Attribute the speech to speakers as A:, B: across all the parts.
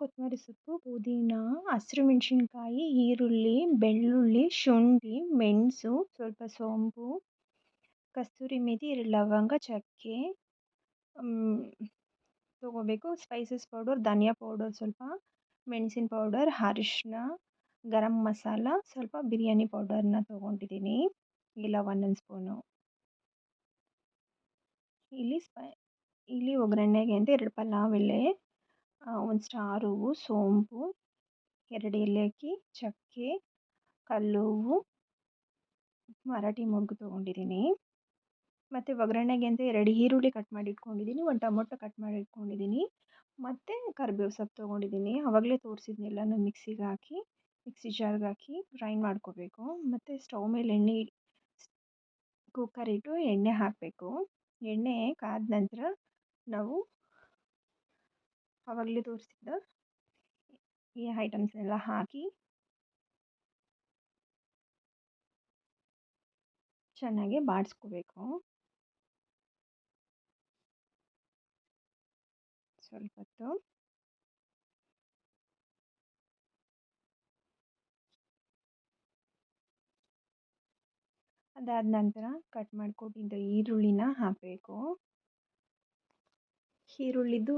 A: ಕೊತ್ತಂಬರಿ ಸೊಪ್ಪು, ಪುದೀನ, ಹಸಿರು ಮೆಣಸಿನ್ಕಾಯಿ, ಈರುಳ್ಳಿ, ಬೆಳ್ಳುಳ್ಳಿ, ಶುಂಠಿ, ಮೆಣಸು, ಸ್ವಲ್ಪ ಸೋಂಪು, ಕಸ್ತೂರಿ ಮೇಥಿ, 2 ಲವಂಗ, ಚಕ್ಕೆ ತೊಗೋಬೇಕು. ಸ್ಪೈಸಸ್ ಪೌಡರ್, ಧನಿಯಾ ಪೌಡರ್ ಸ್ವಲ್ಪ, ಮೆಣಸಿನ ಪೌಡರ್, ಅರಿಶಿನ, ಗರಂ ಮಸಾಲ, ಸ್ವಲ್ಪ ಬಿರಿಯಾನಿ ಪೌಡರ್ನ ತೊಗೊಂಡಿದ್ದೀನಿ. ಇಲ್ಲ ಒಂದೊಂದು ಸ್ಪೂನು. ಇಲ್ಲಿ ಒಗ್ಗರಣೆಗೆ ಅಂತ 2 ಪಲಾವ್ ಎಲೆ, 1 ಸ್ಟಾರ್ ಹೂವು, ಸೋಂಪು, 2 ಏಲಕ್ಕಿ, ಚಕ್ಕೆ, ಕಲ್ಲುವ್ವು, ಮರಾಠಿ ಮೊಗ್ಗು ತೊಗೊಂಡಿದ್ದೀನಿ. ಮತ್ತು ಒಗ್ಗರಣೆಗೆ ಅಂತ 2 ಈರುಳ್ಳಿ ಕಟ್ ಮಾಡಿ ಇಟ್ಕೊಂಡಿದ್ದೀನಿ, 1 ಟೊಮೊಟೊ ಕಟ್ ಮಾಡಿ ಇಟ್ಕೊಂಡಿದ್ದೀನಿ, ಮತ್ತು ಕರಿಬೇವು ಸೊಪ್ಪು ತೊಗೊಂಡಿದ್ದೀನಿ. ಆವಾಗಲೇ ತೋರಿಸಿದ್ನೆಲ್ಲನೂ ಮಿಕ್ಸಿ ಜಾರ್ಗೆ ಹಾಕಿ ಗ್ರೈಂಡ್ ಮಾಡ್ಕೋಬೇಕು. ಮತ್ತು ಸ್ಟವ್ ಮೇಲೆ ಕುಕ್ಕರ್ ಇಟ್ಟು ಎಣ್ಣೆ ಹಾಕಬೇಕು. ಎಣ್ಣೆ ಕಾದ ನಂತರ ನಾವು ಆವಾಗಲೇ ತೋರಿಸಿದ್ದ ಈ ಐಟಮ್ಸ್ನೆಲ್ಲ ಹಾಕಿ ಚೆನ್ನಾಗಿ ಬಾಡಿಸ್ಕೋಬೇಕು. ಸ್ವಲ್ಪ ಹೊತ್ತು ಅದಾದ ನಂತರ ಕಟ್ ಮಾಡ್ಕೊಟ್ಟಿದ್ದ ಈರುಳ್ಳಿನ ಹಾಕಬೇಕು. ಈರುಳ್ಳಿದು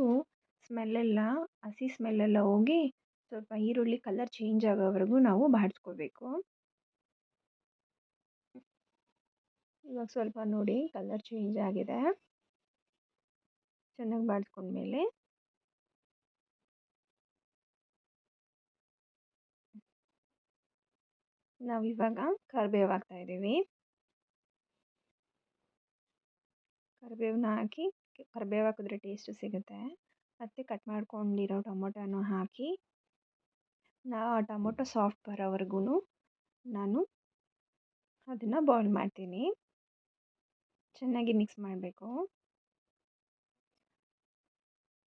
A: ಹಸಿ ಸ್ಮೆಲ್ಲೆಲ್ಲ ಹೋಗಿ ಸ್ವಲ್ಪ ಈರುಳ್ಳಿ ಕಲರ್ ಚೇಂಜ್ ಆಗೋವರೆಗೂ ನಾವು ಬಾಡಿಸ್ಕೋಬೇಕು. ಇವಾಗ ಸ್ವಲ್ಪ ನೋಡಿ ಕಲರ್ ಚೇಂಜ್ ಆಗಿದೆ. ಚೆನ್ನಾಗಿ ಬಾಡಿಸ್ಕೊಂಡ್ಮೇಲೆ ನಾವಿವಾಗ ಕರಿಬೇವು ಹಾಕ್ತಾಯಿದ್ದೀವಿ. ಕರಿಬೇವನ್ನ ಹಾಕಿ, ಕರಿಬೇವು ಹಾಕಿದ್ರೆ ಟೇಸ್ಟು ಸಿಗುತ್ತೆ. ಮತ್ತು ಕಟ್ ಮಾಡ್ಕೊಂಡಿರೋ ಟೊಮೊಟೊನೂ ಹಾಕಿ ಆ ಟೊಮೊಟೊ ಸಾಫ್ಟ್ ಬರೋವರೆಗೂ ನಾನು ಅದನ್ನು ಬಾಯ್ಲ್ ಮಾಡ್ತೀನಿ. ಚೆನ್ನಾಗಿ ಮಿಕ್ಸ್ ಮಾಡಬೇಕು.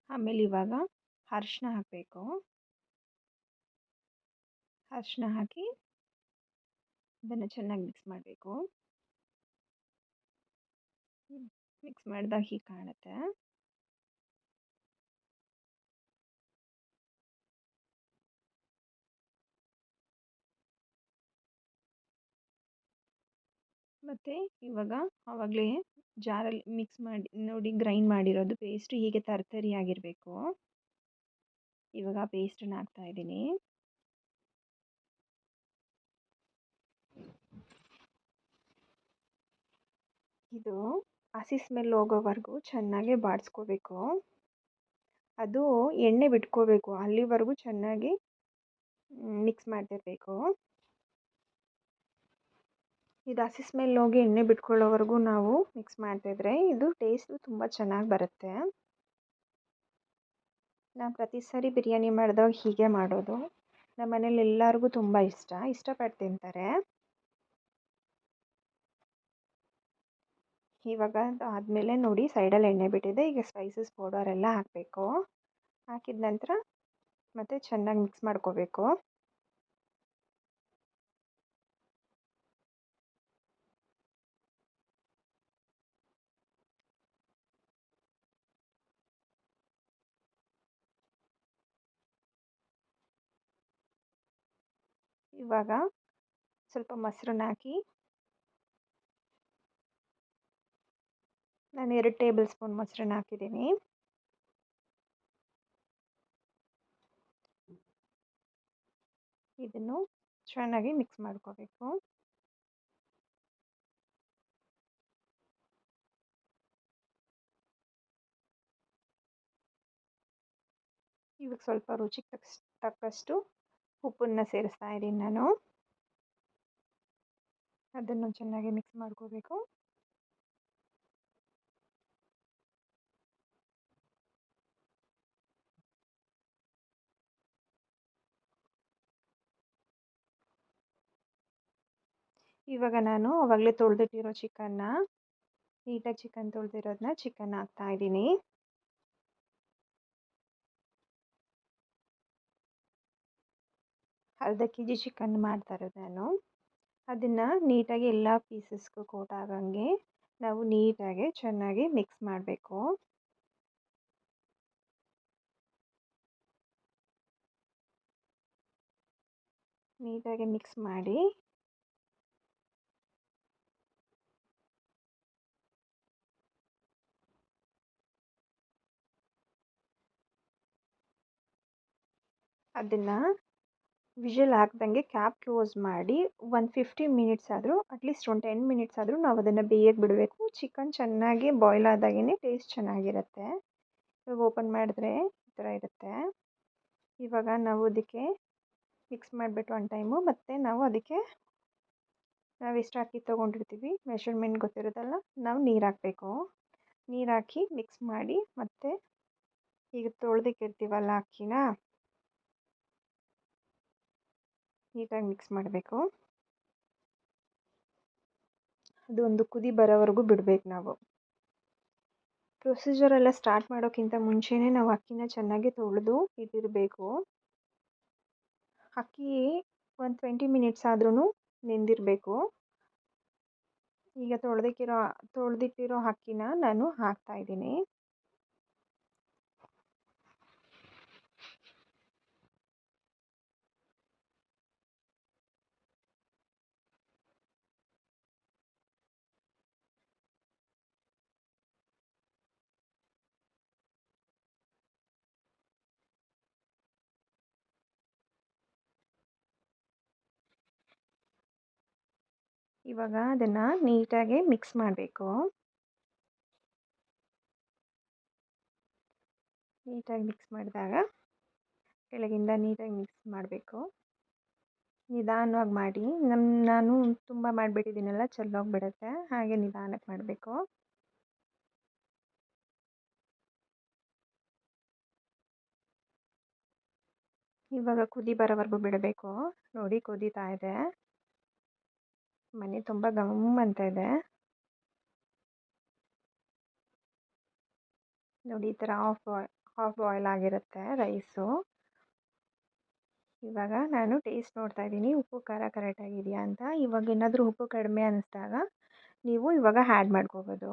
A: ಆಮೇಲೆ ಇವಾಗ ಅರಿಶಿನ ಹಾಕಬೇಕು. ಅರಿಶಿನ ಹಾಕಿ ಅದನ್ನು ಚೆನ್ನಾಗಿ ಮಿಕ್ಸ್ ಮಾಡಬೇಕು. ಮಿಕ್ಸ್ ಮಾಡಿದಾಗ ಹೀಗೆ ಕಾಣುತ್ತೆ. ಮತ್ತು ಇವಾಗ ಆವಾಗಲೇ ಜಾರಲ್ಲಿ ಮಿಕ್ಸ್ ಮಾಡಿ ನೋಡಿ ಗ್ರೈಂಡ್ ಮಾಡಿರೋದು ಪೇಸ್ಟು ಹೀಗೆ ತರಿತರಿಯಾಗಿರಬೇಕು. ಇವಾಗ ಪೇಸ್ಟನ್ನು ಹಾಕ್ತಾಯಿದ್ದೀನಿ. ಇದು ಹಸಿ ಸ್ಮೆಲ್ ಹೋಗೋವರೆಗೂ ಚೆನ್ನಾಗಿ ಬಾಡಿಸ್ಕೋಬೇಕು. ಅದು ಎಣ್ಣೆ ಬಿಟ್ಕೋಬೇಕು, ಅಲ್ಲಿವರೆಗೂ ಚೆನ್ನಾಗಿ ಮಿಕ್ಸ್ ಮಾಡ್ತಿರಬೇಕು. ಇದು ಹಸಿ ಸ್ಮೆಲ್ ಹೋಗಿ ಎಣ್ಣೆ ಬಿಟ್ಕೊಳ್ಳೋವರೆಗೂ ನಾವು ಮಿಕ್ಸ್ ಮಾಡ್ತಾಯಿದ್ರೆ ಇದು ಟೇಸ್ಟು ತುಂಬ ಚೆನ್ನಾಗಿ ಬರುತ್ತೆ. ನಾನು ಪ್ರತಿ ಸಾರಿ ಬಿರಿಯಾನಿ ಮಾಡಿದಾಗ ಹೀಗೆ ಮಾಡೋದು. ನಮ್ಮ ಮನೇಲಿ ಎಲ್ಲರಿಗೂ ತುಂಬ ಇಷ್ಟಪಟ್ಟು ತಿಂತಾರೆ. ಇವಾಗ ಆದಮೇಲೆ ನೋಡಿ ಸೈಡಲ್ಲಿ ಎಣ್ಣೆ ಬಿಟ್ಟಿದೆ. ಈಗ ಸ್ಪೈಸಸ್ ಪೌಡರ್ ಎಲ್ಲ ಹಾಕಬೇಕು. ಹಾಕಿದ ನಂತರ ಮತ್ತೆ ಚೆನ್ನಾಗಿ ಮಿಕ್ಸ್ ಮಾಡ್ಕೋಬೇಕು. ಇವಾಗ ಸ್ವಲ್ಪ ಮೊಸರನ್ನ ಹಾಕಿ ನಾನು 2 ಟೇಬಲ್ ಸ್ಪೂನ್ ಮೊಸರನ್ನ ಹಾಕಿದ್ದೀನಿ. ಇದನ್ನು ಚೆನ್ನಾಗಿ ಮಿಕ್ಸ್ ಮಾಡ್ಕೋಬೇಕು. ಇವಾಗ ಸ್ವಲ್ಪ ರುಚಿಗೆ ತಕ್ಕಷ್ಟು ಉಪ್ಪನ್ನು ಸೇರಿಸ್ತಾ ಇದ್ದೀನಿ ನಾನು. ಅದನ್ನು ಚೆನ್ನಾಗಿ ಮಿಕ್ಸ್ ಮಾಡ್ಕೋಬೇಕು. ಇವಾಗ ನಾನು ಆವಾಗಲೇ ತೊಳೆದಿಟ್ಟಿರೋ ನೀಟಾಗಿ ಚಿಕನ್ ತೊಳೆದಿರೋದನ್ನ ಚಿಕನ್ ಹಾಕ್ತಾಯಿದ್ದೀನಿ. ಅರ್ಧ kg ಚಿಕನ್ ಮಾಡ್ತಾ ಇರೋದು ನಾನು. ಅದನ್ನು ನೀಟಾಗಿ ಎಲ್ಲ ಪೀಸಸ್ಗೂ ಕೋಟ್ ಆಗಂಗೆ ನಾವು ನೀಟಾಗಿ ಚೆನ್ನಾಗಿ ಮಿಕ್ಸ್ ಮಾಡಬೇಕು. ನೀಟಾಗಿ ಮಿಕ್ಸ್ ಮಾಡಿ ಅದನ್ನು ವಿಷಲ್ ಹಾಕ್ದಂಗೆ ಕ್ಯಾಪ್ ಕ್ಲೋಸ್ ಮಾಡಿ ಒಂದು 15 ಮಿನಿಟ್ಸ್ ಆದರೂ ಅಟ್ಲೀಸ್ಟ್ ಒಂದು 10 ಮಿನಿಟ್ಸ್ ಆದರೂ ನಾವು ಅದನ್ನು ಬೇಯಕ್ಕೆ ಬಿಡಬೇಕು. ಚಿಕನ್ ಚೆನ್ನಾಗಿ ಬಾಯ್ಲ್ ಆದಾಗೇ ಟೇಸ್ಟ್ ಚೆನ್ನಾಗಿರುತ್ತೆ. ಇವಾಗ ಓಪನ್ ಮಾಡಿದ್ರೆ ಈ ಥರ ಇರುತ್ತೆ. ಇವಾಗ ನಾವು ಅದಕ್ಕೆ ಮಿಕ್ಸ್ ಮಾಡಿಬಿಟ್ಟು ಒಂದು ಟೈಮು ಮತ್ತು ನಾವು ಅದಕ್ಕೆ ನಾವು ಎಷ್ಟು ಅಕ್ಕಿ ತೊಗೊಂಡಿರ್ತೀವಿ ಮೆಷರ್ಮೆಂಟ್ ಗೊತ್ತಿರುತ್ತಲ್ಲ, ನಾವು ನೀರು ಹಾಕಬೇಕು. ನೀರು ಹಾಕಿ ಮಿಕ್ಸ್ ಮಾಡಿ ಮತ್ತು ಈಗ ತೊಳೆದಿಕ್ಕಿರ್ತೀವಲ್ಲ ಅಕ್ಕಿನ ನೀಟಾಗಿ ಮಿಕ್ಸ್ ಮಾಡಬೇಕು. ಅದು ಒಂದು ಕುದಿ ಬರೋವರೆಗೂ ಬಿಡಬೇಕು ನಾವು. ಪ್ರೊಸೀಜರ್ ಎಲ್ಲ ಸ್ಟಾರ್ಟ್ ಮಾಡೋಕ್ಕಿಂತ ಮುಂಚೆನೇ ನಾವು ಅಕ್ಕಿನ ಚೆನ್ನಾಗಿ ತೊಳೆದು ಇಟ್ಟಿರಬೇಕು. ಅಕ್ಕಿ ಒಂದು 20 ಮಿನಿಟ್ಸ್ ಆದ್ರೂ ನೆಂದಿರಬೇಕು. ಈಗ ತೊಳೆದಿಟ್ಟಿರೋ ಅಕ್ಕಿನ ನಾನು ಹಾಕ್ತಾಯಿದ್ದೀನಿ. ಇವಾಗ ಅದನ್ನು ನೀಟಾಗಿ ಮಿಕ್ಸ್ ಮಾಡಬೇಕು. ನೀಟಾಗಿ ಮಿಕ್ಸ್ ಮಾಡಿದಾಗ ಕೆಳಗಿಂದ ನೀಟಾಗಿ ಮಿಕ್ಸ್ ಮಾಡಬೇಕು. ನಿಧಾನವಾಗಿ ಮಾಡಿ. ನಾನು ತುಂಬ ಮಾಡಿಬಿಟ್ಟಿದ್ದೀನಲ್ಲ, ಚೆಲ್ಲೋಗಿಬಿಡುತ್ತೆ, ಹಾಗೆ ನಿಧಾನಕ್ಕೆ ಮಾಡಬೇಕು. ಇವಾಗ ಕುದಿ ಬರೋವರೆಗೂ ಬಿಡಬೇಕು. ನೋಡಿ ಕುದೀತಾ ಇದೆ, ಮನೆ ತುಂಬ ಘಮ್ ಅಂತ ಇದೆ. ನೋಡಿ ಈ ಥರ ಹಾಫ್ ಬಾಯ್ಲ್ ಆಗಿರುತ್ತೆ ರೈಸು. ಇವಾಗ ನಾನು ಟೇಸ್ಟ್ ನೋಡ್ತಾ ಇದ್ದೀನಿ, ಉಪ್ಪು ಖಾರ ಕರೆಕ್ಟಾಗಿದೆಯಾ ಅಂತ. ಇವಾಗ ಏನಾದರೂ ಉಪ್ಪು ಕಡಿಮೆ ಅನ್ನಿಸ್ದಾಗ ನೀವು ಇವಾಗ ಆ್ಯಡ್ ಮಾಡ್ಕೋಬೋದು.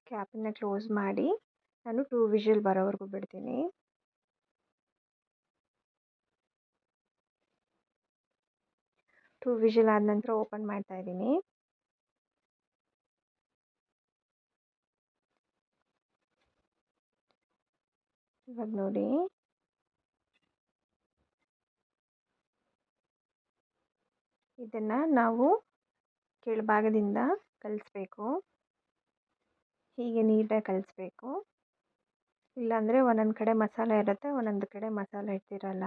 A: ಕ್ಯಾಪನ್ನು ಕ್ಲೋಸ್ ಮಾಡಿ ನಾನು 2 ವಿಷಲ್ ಬರೋವರೆಗೂ ಬಿಡ್ತೀನಿ. ಟೂ ವಿಷಲ್ ಆದ ನಂತರ ಓಪನ್ ಮಾಡ್ತಾ ಇದ್ದೀನಿ. ಇವಾಗ ನೋಡಿ ಇದನ್ನು ನಾವು ಕೆಳಭಾಗದಿಂದ ಕಲಿಸ್ಬೇಕು. ಹೀಗೆ ನೀಟಾಗಿ ಕಲಿಸ್ಬೇಕು. ಇಲ್ಲಾಂದರೆ ಒಂದೊಂದು ಕಡೆ ಮಸಾಲೆ ಇರುತ್ತೆ, ಒಂದೊಂದು ಕಡೆ ಮಸಾಲೆ ಇರ್ತಿರಲ್ಲ.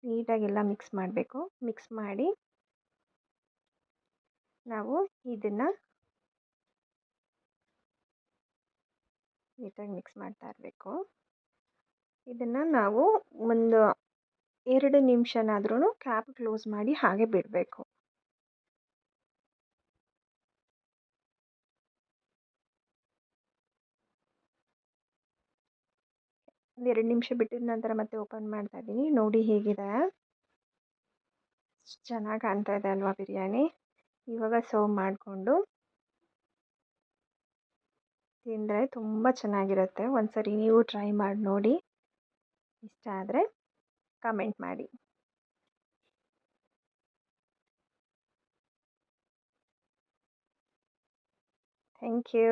A: ನೀಟಾಗೆಲ್ಲ ಮಿಕ್ಸ್ ಮಾಡಬೇಕು. ಮಿಕ್ಸ್ ಮಾಡಿ ನಾವು ಇದನ್ನು ನೀಟಾಗಿ ಮಿಕ್ಸ್ ಮಾಡ್ತಾ ಇರಬೇಕು. ಇದನ್ನು ನಾವು ಒಂದು 2 ನಿಮಿಷನಾದ್ರೂ ಕ್ಯಾಪ್ ಕ್ಲೋಸ್ ಮಾಡಿ ಹಾಗೆ ಬಿಡಬೇಕು. 2 ನಿಮಿಷ ಬಿಟ್ಟಿದ ನಂತರ ಮತ್ತೆ ಓಪನ್ ಮಾಡ್ತಾ ಇದ್ದೀನಿ. ನೋಡಿ ಹೇಗಿದೆ, ಚೆನ್ನಾಗಿ ಕಾಣ್ತಾ ಇದೆ ಅಲ್ವಾ ಬಿರಿಯಾನಿ. ಇವಾಗ ಸರ್ವ್ ಮಾಡಿಕೊಂಡು ತಿಂದರೆ ತುಂಬ ಚೆನ್ನಾಗಿರುತ್ತೆ. ಒಂದ್ಸರಿ ನೀವು ಟ್ರೈ ಮಾಡಿ ನೋಡಿ. ಇಷ್ಟ ಆದರೆ ಕಮೆಂಟ್ ಮಾಡಿ. Thank you.